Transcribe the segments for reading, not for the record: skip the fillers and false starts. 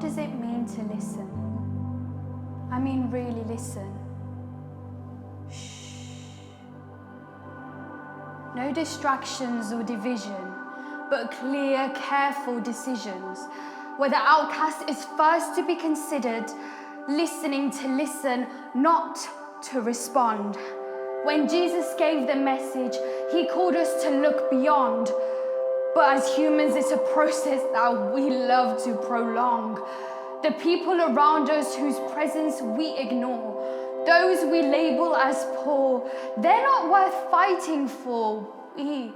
does it mean to listen? I mean, really listen. Shh. No distractions or division, but clear, careful decisions, where the outcast is first to be considered, listening to listen, not to respond. When Jesus gave the message, he called us to look beyond. But as humans, it's a process that we love to prolong. The people around us whose presence we ignore, those we label as poor, they're not worth fighting for. We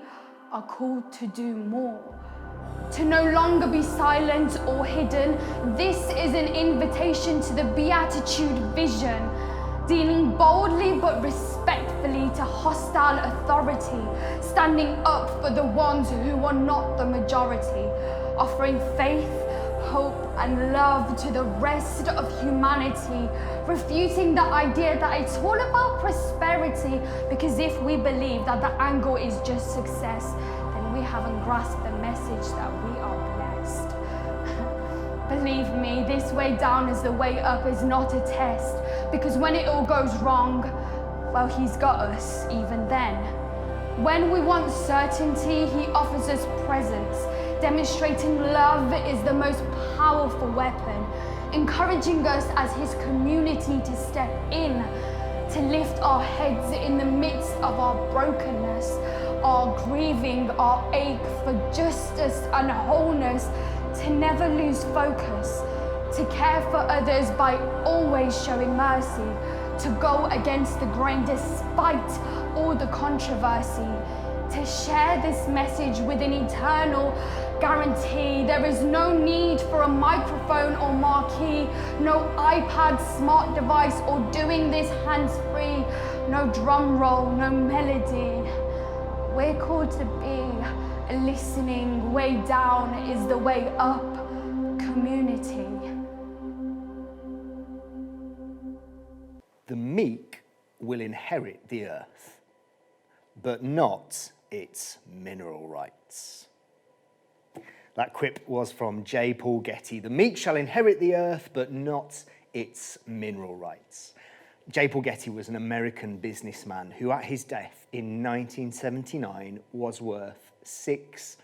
are called to do more. To no longer be silent or hidden. This is an invitation to the Beatitude vision, dealing boldly but respectfully to hostile authority, standing up for the ones who are not the majority, offering faith, hope and love to the rest of humanity, refuting the idea that it's all about prosperity, because if we believe that the angle is just success, then we haven't grasped the message that we are blessed. Believe me, this way down is the way up is not a test, because when it all goes wrong, well, he's got us even then. When we want certainty, he offers us presence, demonstrating love is the most powerful weapon, encouraging us as his community to step in, to lift our heads in the midst of our brokenness, our grieving, our ache for justice and wholeness, to never lose focus, to care for others by always showing mercy, to go against the grain despite all the controversy, to share this message with an eternal guarantee. There is no need for a microphone or marquee, no iPad, smart device, or doing this hands-free, no drum roll, no melody. We're called to be a listening, way down is the way up community. The meek will inherit the earth, but not its mineral rights. That quip was from J. Paul Getty. The meek shall inherit the earth, but not its mineral rights. J. Paul Getty was an American businessman who at his death in 1979 was worth $6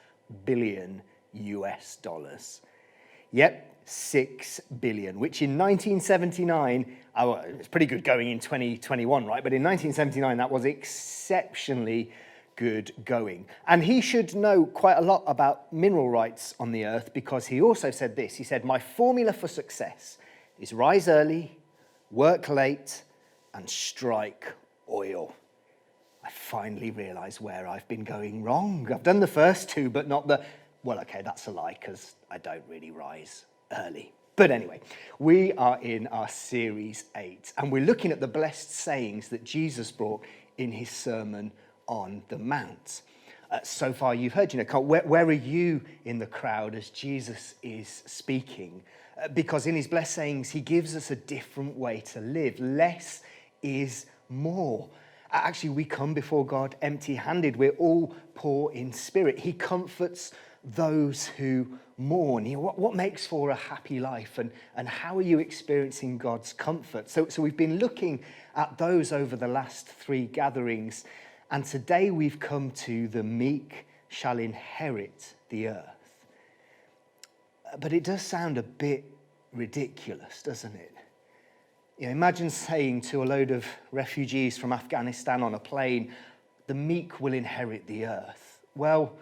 billion US dollars. Yep, 6 billion, which in 1979, it's pretty good going in 2021, right? But in 1979, that was exceptionally good going. And he should know quite a lot about mineral rights on the earth, because he also said this. He said, "My formula for success is rise early, work late, and strike oil." I finally realised where I've been going wrong. I've done the first two, but not the... Well, okay, that's a lie, because I don't really rise early. But anyway, we are in our series 8, and we're looking at the blessed sayings that Jesus brought in his Sermon on the Mount. So far you've heard, where are you in the crowd as Jesus is speaking? Because in his blessed sayings, he gives us a different way to live. Less is more. Actually, we come before God empty-handed. We're all poor in spirit. He comforts those who mourn. What makes for a happy life, and how are you experiencing God's comfort? So we've been looking at those over the last 3 gatherings, and today we've come to the meek shall inherit the earth. But it does sound a bit ridiculous, doesn't it? Imagine saying to a load of refugees from Afghanistan on a plane, the meek will inherit the earth. Well,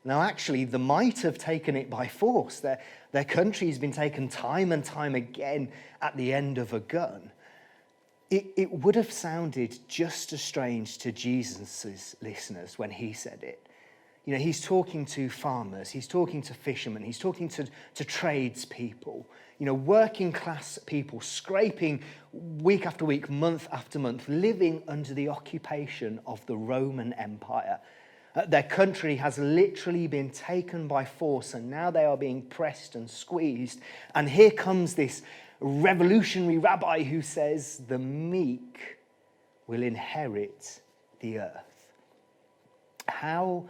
now actually, they might have taken it by force. Their country's been taken time and time again at the end of a gun. It would have sounded just as strange to Jesus' listeners when he said it. He's talking to farmers, he's talking to fishermen, he's talking to tradespeople, working class people, scraping week after week, month after month, living under the occupation of the Roman Empire. Their country has literally been taken by force, and now they are being pressed and squeezed. And here comes this revolutionary rabbi who says, the meek will inherit the earth. How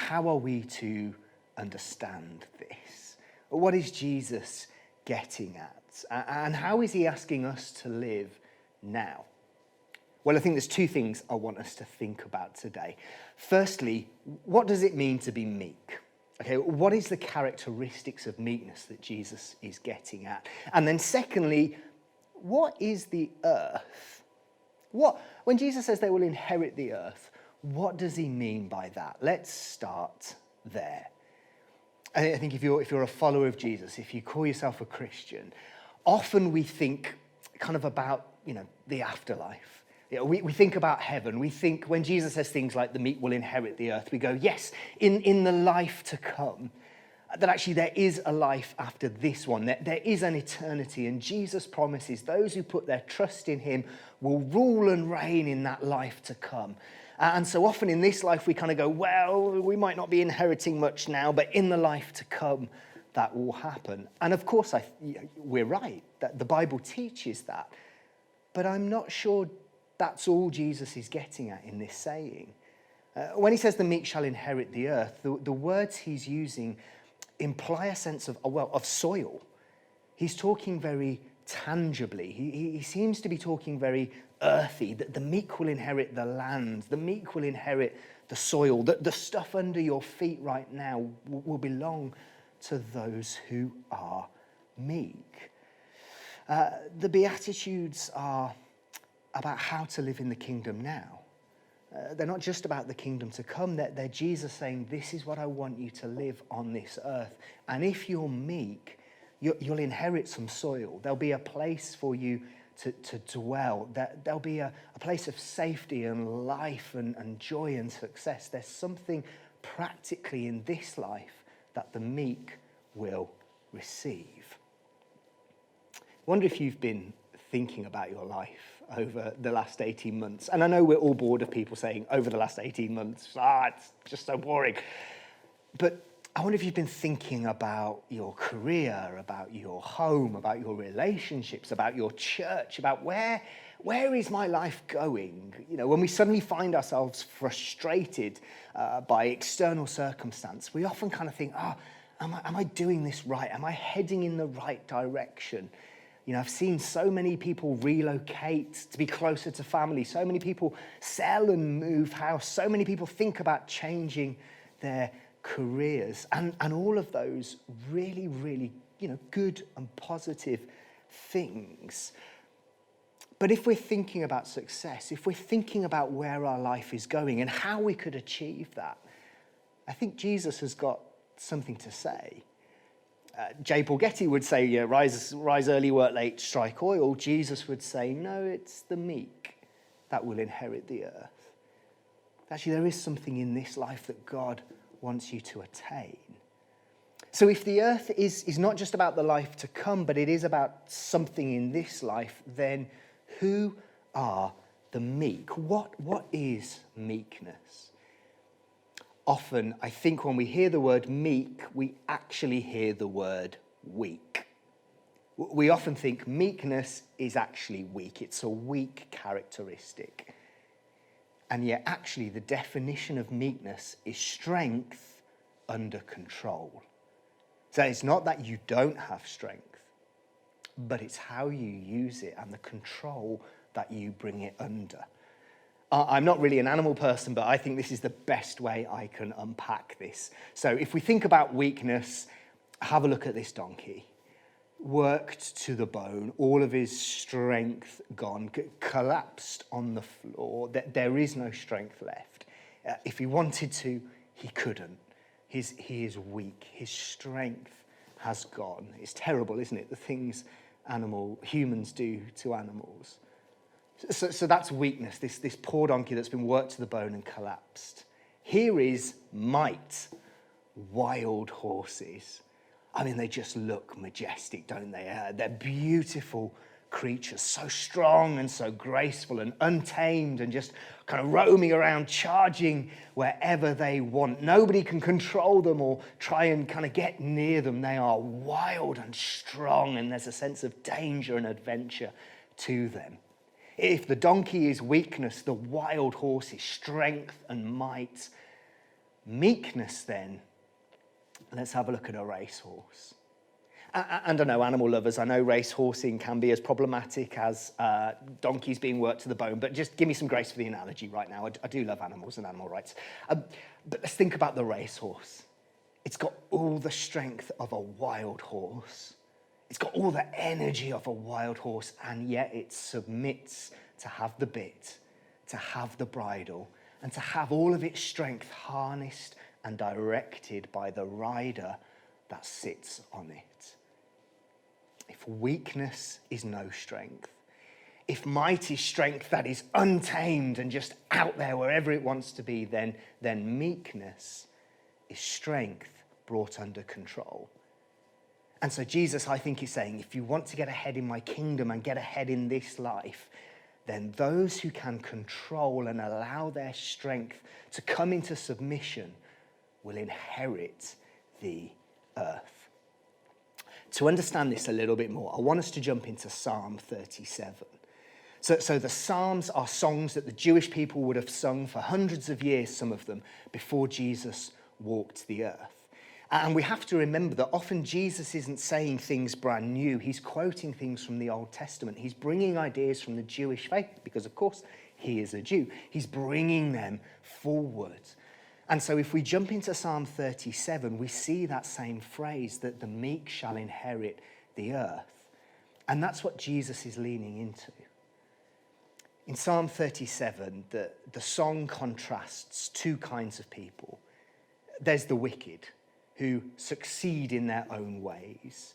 are we to understand this? What is Jesus getting at? And how is he asking us to live now? Well, I think there's two things I want us to think about today. Firstly, what does it mean to be meek? Okay, what is the characteristics of meekness that Jesus is getting at? And then secondly, what is the earth? When Jesus says they will inherit the earth, what does he mean by that? Let's start there. I think if you're a follower of Jesus, if you call yourself a Christian, often we think kind of about, the afterlife. We think about heaven. We think when Jesus says things like the meek will inherit the earth, we go, yes, in the life to come, that actually there is a life after this one. There is an eternity, and Jesus promises those who put their trust in him will rule and reign in that life to come. And so often in this life we kind of go, well, we might not be inheriting much now, but in the life to come, that will happen. And of course, we're right, that the Bible teaches that. But I'm not sure that's all Jesus is getting at in this saying. When he says the meek shall inherit the earth, the words he's using imply a sense of soil. He's talking very tangibly. He seems to be talking very earthy, that the meek will inherit the land, the meek will inherit the soil, that the stuff under your feet right now will belong to those who are meek. The Beatitudes are about how to live in the kingdom now. They're not just about the kingdom to come. They're Jesus saying, this is what I want you to live on this earth. And if you're meek, you'll inherit some soil. There'll be a place for you to dwell. There'll be a place of safety and life and joy and success. There's something practically in this life that the meek will receive. I wonder if you've been thinking about your life over the last 18 months. And I know we're all bored of people saying over the last 18 months, it's just so boring. But I wonder if you've been thinking about your career, about your home, about your relationships, about your church, about where is my life going? When we suddenly find ourselves frustrated by external circumstance, we often kind of think, am I doing this right? Am I heading in the right direction? I've seen so many people relocate to be closer to family. So many people sell and move house. So many people think about changing their careers. And all of those really, really, good and positive things. But if we're thinking about success, if we're thinking about where our life is going and how we could achieve that, I think Jesus has got something to say. J. Paul Getty would say, rise early, work late, strike oil. Jesus would say, no, it's the meek that will inherit the earth. Actually, there is something in this life that God wants you to attain. So if the earth is not just about the life to come, but it is about something in this life, then who are the meek? What is meekness? Often, I think when we hear the word meek, we actually hear the word weak. We often think meekness is actually weak. It's a weak characteristic. And yet, actually, the definition of meekness is strength under control. So it's not that you don't have strength, but it's how you use it and the control that you bring it under. I'm not really an animal person, but I think this is the best way I can unpack this. So if we think about weakness, have a look at this donkey. Worked to the bone, all of his strength gone, collapsed on the floor. There is no strength left. If he wanted to, he couldn't. He is weak. His strength has gone. It's terrible, isn't it? The things humans do to animals. So that's weakness, this poor donkey that's been worked to the bone and collapsed. Here is might, wild horses. I mean, they just look majestic, don't they? They're beautiful creatures, so strong and so graceful and untamed and just kind of roaming around, charging wherever they want. Nobody can control them or try and kind of get near them. They are wild and strong, and there's a sense of danger and adventure to them. If the donkey is weakness, the wild horse is strength and might. Meekness, then, let's have a look at a racehorse. And I know animal lovers, I know race horsing can be as problematic as donkeys being worked to the bone, but just give me some grace for the analogy right now. I do love animals and animal rights. But let's think about the racehorse. It's got all the strength of a wild horse. It's got all the energy of a wild horse, and yet it submits to have the bit, to have the bridle, and to have all of its strength harnessed and directed by the rider that sits on it. If weakness is no strength, if might is strength that is untamed and just out there wherever it wants to be, then meekness is strength brought under control. And so Jesus, I think, is saying, if you want to get ahead in my kingdom and get ahead in this life, then those who can control and allow their strength to come into submission will inherit the earth. To understand this a little bit more, I want us to jump into Psalm 37. So the Psalms are songs that the Jewish people would have sung for hundreds of years, some of them, before Jesus walked the earth. And we have to remember that often Jesus isn't saying things brand new. He's quoting things from the Old Testament. He's bringing ideas from the Jewish faith because, of course, he is a Jew. He's bringing them forward. And so if we jump into Psalm 37, we see that same phrase, that the meek shall inherit the earth. And that's what Jesus is leaning into. In Psalm 37, the song contrasts two kinds of people. There's the wicked, who succeed in their own ways,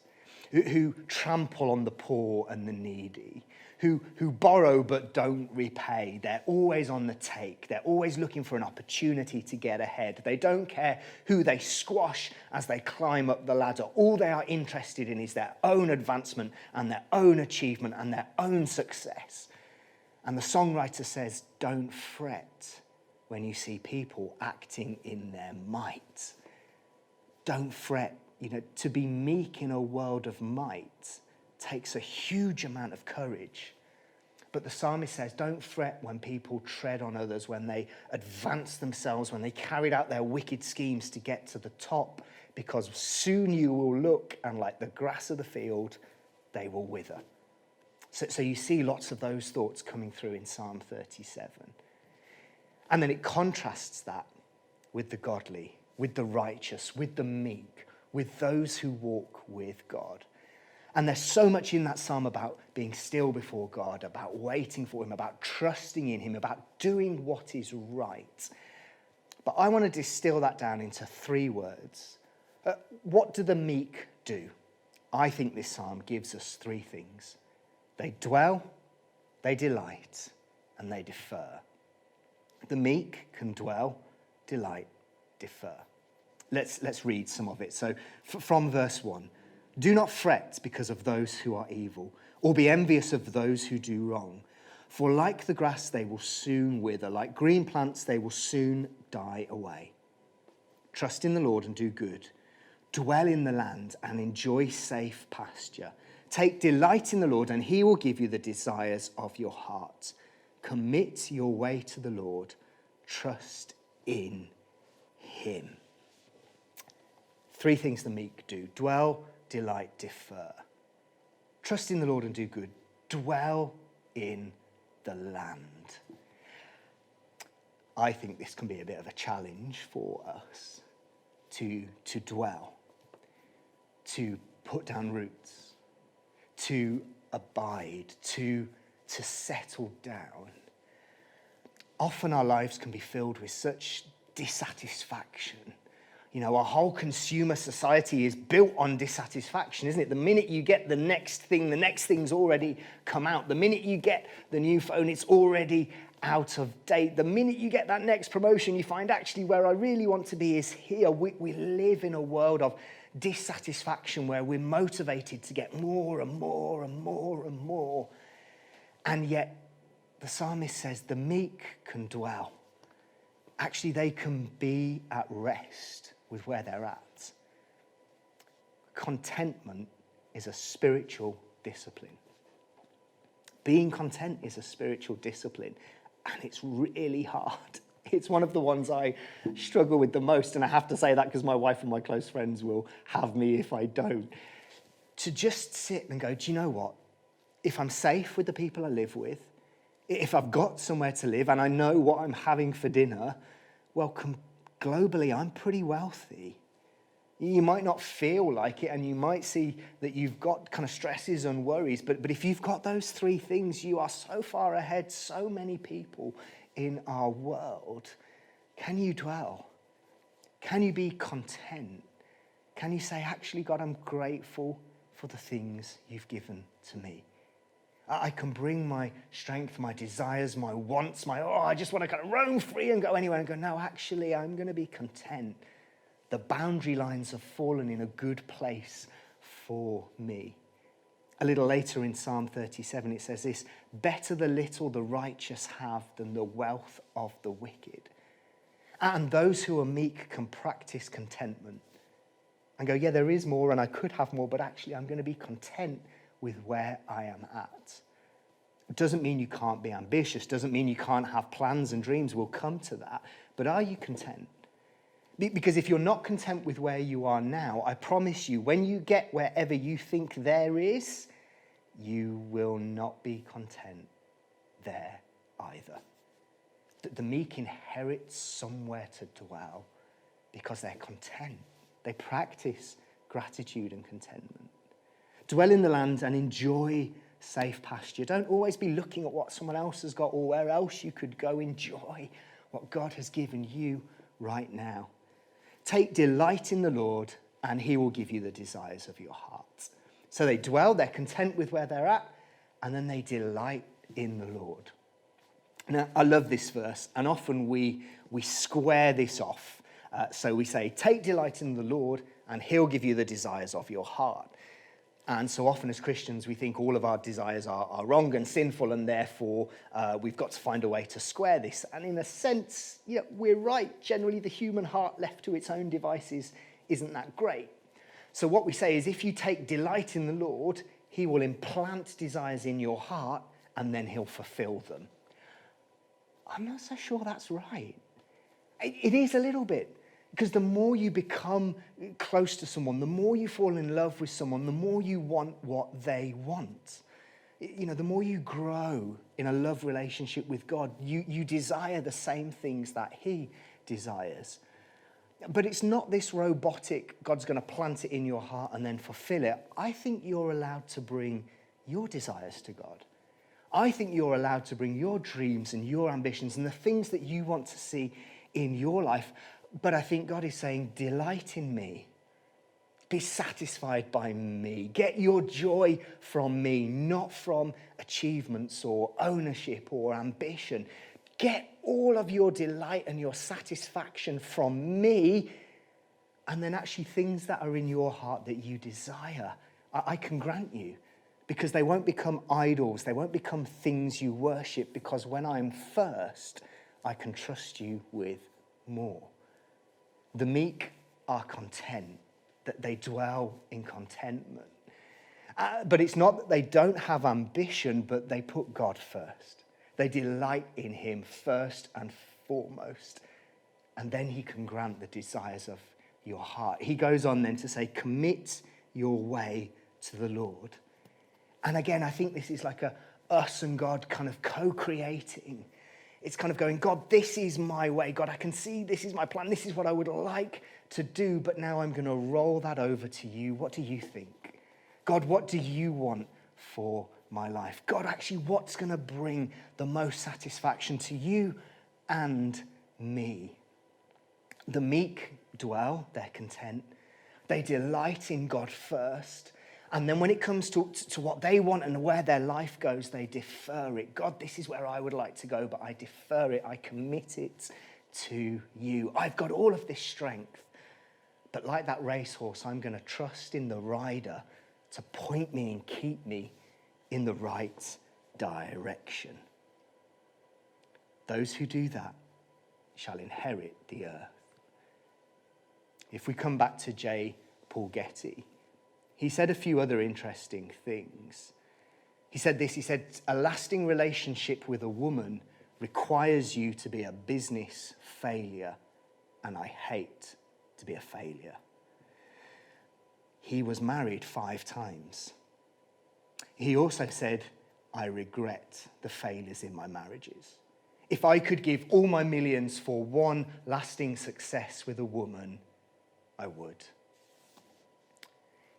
who trample on the poor and the needy, who borrow but don't repay. They're always on the take. They're always looking for an opportunity to get ahead. They don't care who they squash as they climb up the ladder. All they are interested in is their own advancement and their own achievement and their own success. And the songwriter says, don't fret when you see people acting in their might. Don't fret. To be meek in a world of might takes a huge amount of courage. But the psalmist says, don't fret when people tread on others, when they advance themselves, when they carried out their wicked schemes to get to the top, because soon you will look, and like the grass of the field, they will wither. So you see lots of those thoughts coming through in Psalm 37. And then it contrasts that with the godly, with the righteous, with the meek, with those who walk with God. And there's so much in that psalm about being still before God, about waiting for him, about trusting in him, about doing what is right. But I want to distill that down into three words. What do the meek do? I think this psalm gives us three things. They dwell, they delight, and they defer. The meek can dwell, delight, defer. Let's read some of it. So from verse 1, do not fret because of those who are evil, or be envious of those who do wrong. For like the grass they will soon wither, like green plants they will soon die away. Trust in the Lord and do good. Dwell in the land and enjoy safe pasture. Take delight in the Lord, and he will give you the desires of your heart. Commit your way to the Lord. Trust in him. Three things the meek do: dwell, delight, defer. Trust in the Lord and do good. Dwell in the land. I think this can be a bit of a challenge for us to dwell, to put down roots, to abide, to settle down. Often our lives can be filled with such dissatisfaction. Our whole consumer society is built on dissatisfaction, isn't it? The minute you get the next thing, the next thing's already come out. The minute you get the new phone, it's already out of date. The minute you get that next promotion, you find actually where I really want to be is here. We live in a world of dissatisfaction where we're motivated to get more and more and more and more. And yet the psalmist says the meek can dwell. Actually, they can be at rest with where they're at. Contentment is a spiritual discipline. Being content is a spiritual discipline, and it's really hard. It's one of the ones I struggle with the most, and I have to say that because my wife and my close friends will have me if I don't. to just sit and go, do you know what? If I'm safe with the people I live with, if I've got somewhere to live and I know what I'm having for dinner, well, globally, I'm pretty wealthy. You might not feel like it, and you might see that you've got kind of stresses and worries, but if you've got those three things, you are so far ahead, so many people in our world. Can you dwell? Can you be content? Can you say, actually, God, I'm grateful for the things you've given to me? I can bring my strength, my desires, my wants, I just want to kind of roam free and go anywhere, and go, no, actually, I'm going to be content. The boundary lines have fallen in a good place for me. A little later in Psalm 37, it says this, better the little the righteous have than the wealth of the wicked. And those who are meek can practice contentment and go, yeah, there is more and I could have more, but actually I'm going to be content with where I am at. It doesn't mean you can't be ambitious, doesn't mean you can't have plans and dreams. We'll come to that. But are you content? Because if you're not content with where you are now, I promise you, when you get wherever you think there is, you will not be content there either. The meek inherit somewhere to dwell because they're content. They practice gratitude and contentment. Dwell in the land and enjoy safe pasture. Don't always be looking at what someone else has got or where else you could go. Enjoy what God has given you right now. Take delight in the Lord, and he will give you the desires of your heart. So they dwell, they're content with where they're at, and then they delight in the Lord. Now, I love this verse, and often we square this off. So we say, take delight in the Lord, and he'll give you the desires of your heart. And so often as Christians, we think all of our desires are wrong and sinful, and therefore we've got to find a way to square this. And in a sense, we're right. Generally, the human heart left to its own devices isn't that great. So what we say is if you take delight in the Lord, he will implant desires in your heart, and then he'll fulfill them. I'm not so sure that's right. It is a little bit. Because the more you become close to someone, the more you fall in love with someone, the more you want what they want. The more you grow in a love relationship with God, you desire the same things that he desires. But it's not this robotic, God's going to plant it in your heart and then fulfill it. I think you're allowed to bring your desires to God. I think you're allowed to bring your dreams and your ambitions and the things that you want to see in your life. But I think God is saying, delight in me. Be satisfied by me. Get your joy from me, not from achievements or ownership or ambition. Get all of your delight and your satisfaction from me, and then actually things that are in your heart that you desire, I can grant you, because they won't become idols. They won't become things you worship, because when I'm first, I can trust you with more. The meek are content, that they dwell in contentment. But it's not that they don't have ambition, but they put God first. They delight in him first and foremost. And then he can grant the desires of your heart. He goes on then to say, commit your way to the Lord. And again, I think this is like a us and God kind of co-creating. It's kind of going, God, this is my way. God, I can see this is my plan. This is what I would like to do, but now I'm going to roll that over to you. What do you think? God, what do you want for my life? God, actually, what's going to bring the most satisfaction to you and me? The meek dwell, they're content. They delight in God first. And then when it comes to what they want and where their life goes, they defer it. God, this is where I would like to go, but I defer it. I commit it to you. I've got all of this strength. But like that racehorse, I'm going to trust in the rider to point me and keep me in the right direction. Those who do that shall inherit the earth. If we come back to J. Paul Getty, he said a few other interesting things. He said this, he said, a lasting relationship with a woman requires you to be a business failure, and I hate to be a failure. he was married 5 times. He also said, I regret the failures in my marriages. If I could give all my millions for one lasting success with a woman, I would.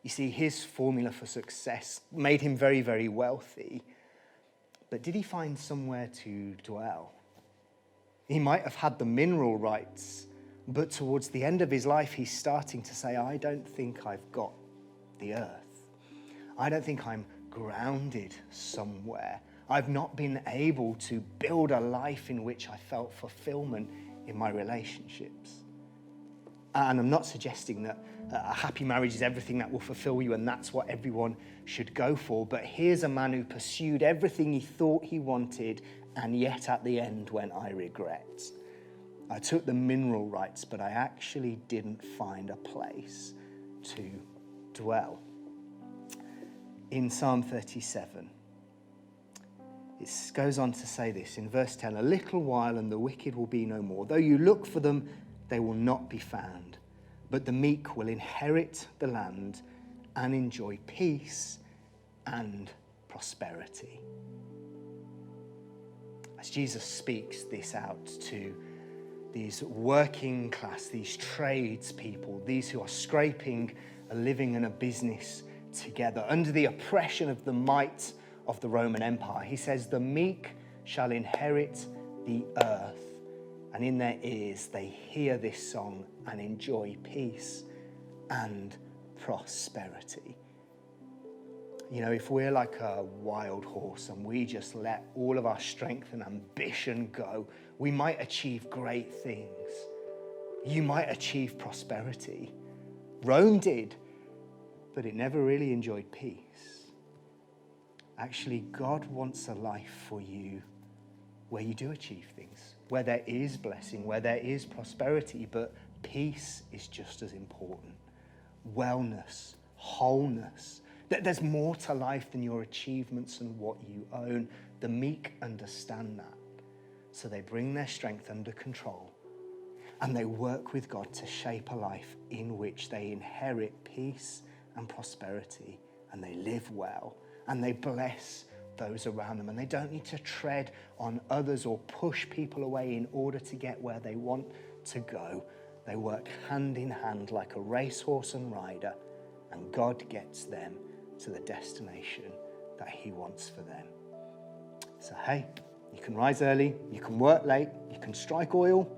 You see, his formula for success made him very, very wealthy. But did he find somewhere to dwell? He might have had the mineral rights, but towards the end of his life, he's starting to say, I don't think I've got the earth. I don't think I'm grounded somewhere. I've not been able to build a life in which I felt fulfillment in my relationships. And I'm not suggesting that a happy marriage is everything that will fulfill you and that's what everyone should go for. But here's a man who pursued everything he thought he wanted and yet at the end went, I regret. I took the mineral rights, but I actually didn't find a place to dwell. In Psalm 37, it goes on to say this in verse 10, a little while and the wicked will be no more. Though you look for them, they will not be found. But the meek will inherit the land and enjoy peace and prosperity. As Jesus speaks this out to these working class, these tradespeople, these who are scraping a living and a business together under the oppression of the might of the Roman Empire, he says, the meek shall inherit the earth. And in their ears, they hear this song and enjoy peace and prosperity. You know, if we're like a wild horse and we just let all of our strength and ambition go, we might achieve great things. You might achieve prosperity. Rome did, but it never really enjoyed peace. Actually, God wants a life for you where you do achieve things, where there is blessing, where there is prosperity, but peace is just as important. Wellness, wholeness. There's more to life than your achievements and what you own. The meek understand that. So they bring their strength under control and they work with God to shape a life in which they inherit peace and prosperity and they live well and they bless those around them, and they don't need to tread on others or push people away in order to get where they want to go. They work hand in hand like a racehorse and rider, and God gets them to the destination that he wants for them. So hey, you can rise early, you can work late, you can strike oil,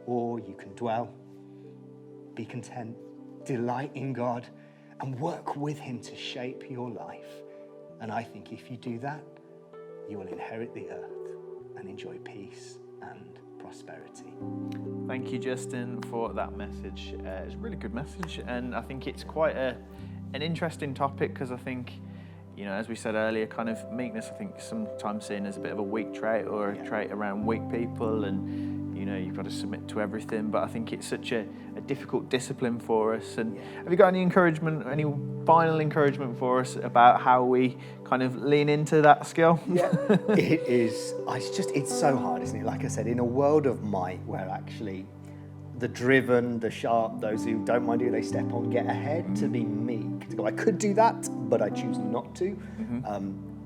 or you can dwell, be content, delight in God, and work with him to shape your life. And I think if you do that, you will inherit the earth and enjoy peace and prosperity. Thank you, Justin, for that message. It's a really good message, and I think it's quite an interesting topic because I think, you know, as we said earlier, kind of meekness, I think sometimes seen as a bit of a weak trait or a trait around weak people, and you know, you've got to submit to everything. But I think it's such a difficult discipline for us. And have you got any encouragement, any final encouragement for us about how we kind of lean into that skill? Yeah, it is. It's so hard, isn't it? Like I said, in a world of might where actually the driven, the sharp, those who don't mind who they step on get ahead, to be meek, to go, I could do that, but I choose not to.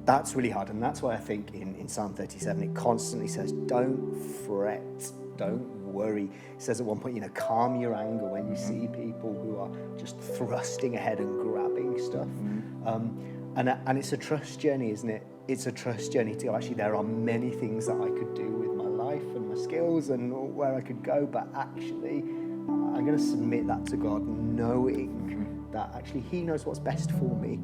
That's really hard. And that's why I think in Psalm 37, it constantly says, don't fret, don't worry. It says at one point, you know, calm your anger when you see people who are just thrusting ahead and grabbing stuff. And it's a trust journey, isn't it? It's a trust journey to go, actually, there are many things that I could do with my life and my skills and where I could go, but actually, I'm going to submit that to God, knowing that actually he knows what's best for me.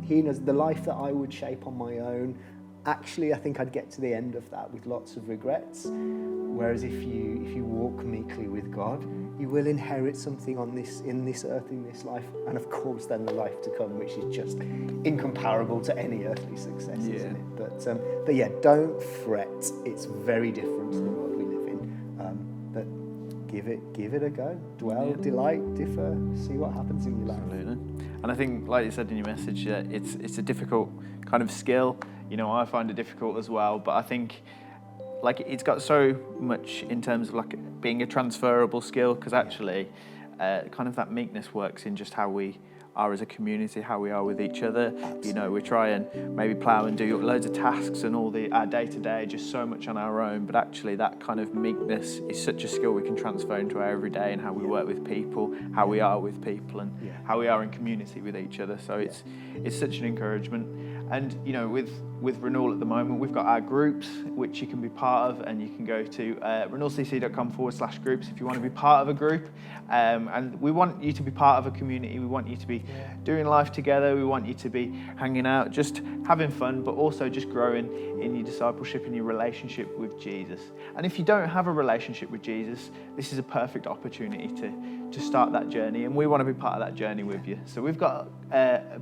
He knows the life that I would shape on my own. Actually, I think I'd get to the end of that with lots of regrets. Whereas if you walk meekly with God, you will inherit something in this earth, in this life, and of course then the life to come, which is just incomparable to any earthly success, isn't it? But yeah, don't fret. It's very different to the world we live in. But give it a go. Dwell, delight, differ, see what happens in your life. Absolutely. And I think, like you said in your message, it's a difficult kind of skill. You know, I find it difficult as well, but I think like it's got so much in terms of like being a transferable skill, because actually kind of that meekness works in just how we are as a community, how we are with each other. You know, we try and maybe plough and do loads of tasks and all our day-to-day, just so much on our own, but actually that kind of meekness is such a skill we can transfer into our everyday and how we work with people, how we are with people, and how we are in community with each other. So it's such an encouragement. And you know, with Renewal at the moment, we've got our groups which you can be part of, and you can go to renewalcc.com/groups if you want to be part of a group. And we want you to be part of a community. We want you to be doing life together. We want you to be hanging out, just having fun, but also just growing in your discipleship and your relationship with Jesus. And if you don't have a relationship with Jesus, this is a perfect opportunity to start that journey. And we want to be part of that journey with you. So we've got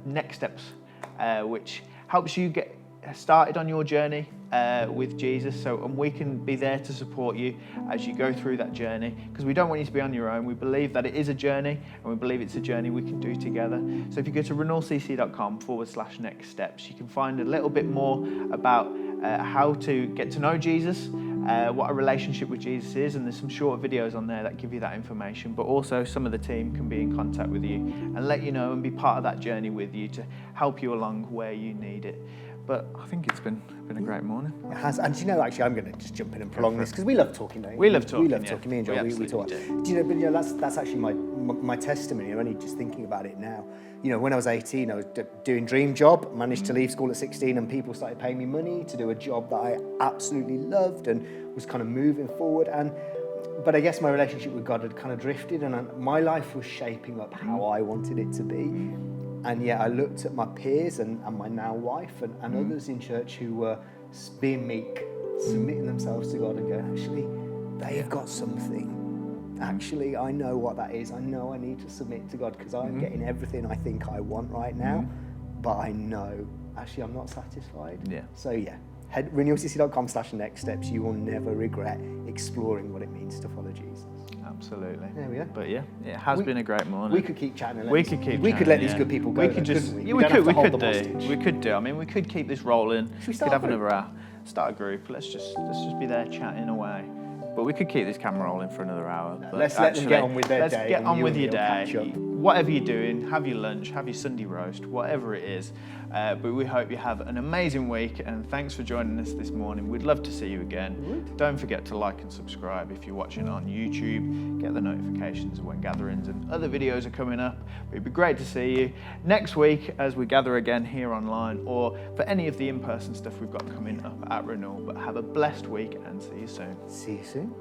next steps, which helps you get started on your journey with Jesus. And we can be there to support you as you go through that journey, because we don't want you to be on your own. We believe that it is a journey, and we believe it's a journey we can do together. So if you go to renewalcc.com/next steps, you can find a little bit more about how to get to know Jesus, what a relationship with Jesus is, and there's some short videos on there that give you that information. But also some of the team can be in contact with you and let you know and be part of that journey with you to help you along where you need it. But I think it's been a great morning. It has, and you know, actually, I'm going to just jump in and prolong this because we love talking, don't we? We love talking. We love talking. Me and Joel, we talk. Do you know? But you know, that's actually my testimony. I'm only just thinking about it now. You know, when I was 18, I was doing dream job. Managed to leave school at 16, and people started paying me money to do a job that I absolutely loved and was kind of moving forward. But I guess my relationship with God had kind of drifted, and my life was shaping up how I wanted it to be. And yet I looked at my peers and my now wife and others in church who were being meek, submitting themselves to God and going, actually, they've got something. Actually, I know what that is. I know I need to submit to God because I'm getting everything I think I want right now. But I know, actually, I'm not satisfied. Yeah. So head renewalcc.com/next steps. You will never regret exploring what it means to follow Jesus. Absolutely. There we are. But it has been a great morning. We could keep chatting. We could let these good people go. We could just. Couldn't we? Yeah, We don't have to hold them do. hostage. We could do. I mean, we could keep this rolling. Should we We start could have a group? another hour. Start a group. Let's just be there chatting away. But we could keep this camera rolling for another hour. But Let's let them get on with their day. Let's get and on you with and your me will catch day. up. Whatever you're doing, have your lunch, have your Sunday roast, whatever it is. But we hope you have an amazing week, and thanks for joining us this morning. We'd love to see you again. Don't forget to like and subscribe if you're watching on YouTube. Get the notifications of when gatherings and other videos are coming up. It'd be great to see you next week as we gather again here online, or for any of the in-person stuff we've got coming up at Renewal. But have a blessed week and see you soon. See you soon.